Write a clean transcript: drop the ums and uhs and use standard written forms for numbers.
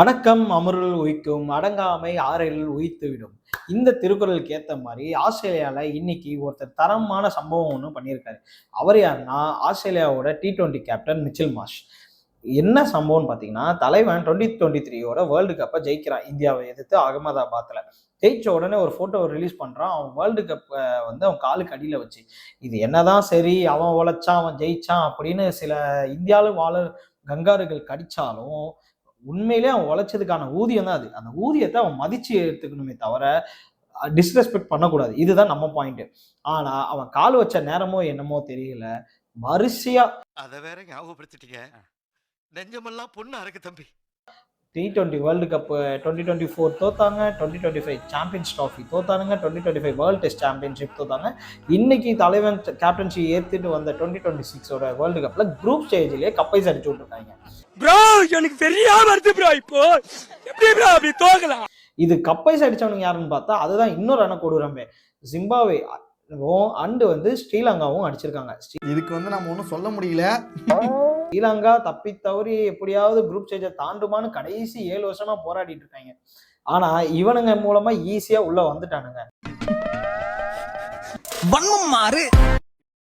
அடக்கம் அமருள் உய்க்கும் அடங்காமை ஆறில் உய்த்துவிடும். இந்த திருக்குறளுக்கு ஏற்ற மாதிரி ஆஸ்திரேலியால இன்னைக்கு ஒருத்தர் தரமான சம்பவம் ஒன்று பண்ணியிருக்காரு. அவர் யாருன்னா ஆஸ்திரேலியாவோட T20 கேப்டன் மிச்சல் மார்ஷ். என்ன சம்பவம்னு பார்த்தீங்கன்னா, தலைவன் 2023 வேர்ல்டு கப்பை ஜெயிக்கிறான் இந்தியாவை எதிர்த்து அகமதாபாத்ல. ஜெயிச்ச உடனே ஒரு போட்டோ ரிலீஸ் பண்றான். அவன் வேர்ல்டு கப்பை அவன் காலுக்கு அடியில வச்சு. இது என்னதான் சரி, அவன் உழைச்சான் அவன் ஜெயிச்சான் அப்படின்னு சில இந்தியாவில் வாழ கங்காருகள் கடிச்சாலும் உண்மையிலே அவன் உழைச்சதுக்கான ஊதியம் தான் அது. அந்த ஊதியத்தை அவன் மதிச்சு எடுத்துக்கணுமே தவிர டிஸ்ரெஸ்பெக்ட் பண்ணக்கூடாது. இதுதான் நம்ம பாயிண்ட். ஆனா அவன் கால் வச்ச நேரமோ என்னமோ தெரியல, வரிசையா அதை வேற ஞாபகப்படுத்திட்டீங்க. நெஞ்சமெல்லாம் பொண்ணு அறக்கு தம்பி. T20 வேர்ல்டு கப் 2024 தோத்தாங்க, 2025 சாம்பியன்ஸ் ட்ராஃபி தோத்தானுங்க, 2025 வேர்ல்டு டெஸ்ட் சாம்பியன்ஷிப் தோத்தாங்க. இன்னைக்கு தலைவன் கேப்டன்சி ஏத்துட்டு வந்த 2026 வேர்ல்டு கப்ல குரூப் ஸ்டேஜ்லயே கப்பை அடிச்சு விட்டுருக்காங்க. ப்ரோ எனக்கு தெரியாம வருது ப்ரோ. இப்போ எப்படி ப்ரோ அப்படி தோக்கலாம்? இது கப்பை அடிச்சவனுங்க யாருன்னு பார்த்தா அதுதான் இன்னொரு அணக்கொடுறமே. ஜிம்பாவே அண்டு ஸ்ரீலங்காவும் அடிச்சிருக்காங்க. இதுக்கு நம்ம ஒன்றும் சொல்ல முடியல. ஸ்ரீலங்கா தப்பி தவறி எப்படியாவது குரூப் ஸ்டேஜை தாண்டுமான்னு கடைசி 7 வருஷமா போராடிட்டு இருக்காங்க. ஆனா இவனுங்க மூலமா ஈஸியா உள்ள வந்துட்டானுங்க. வன்மம் மாறு.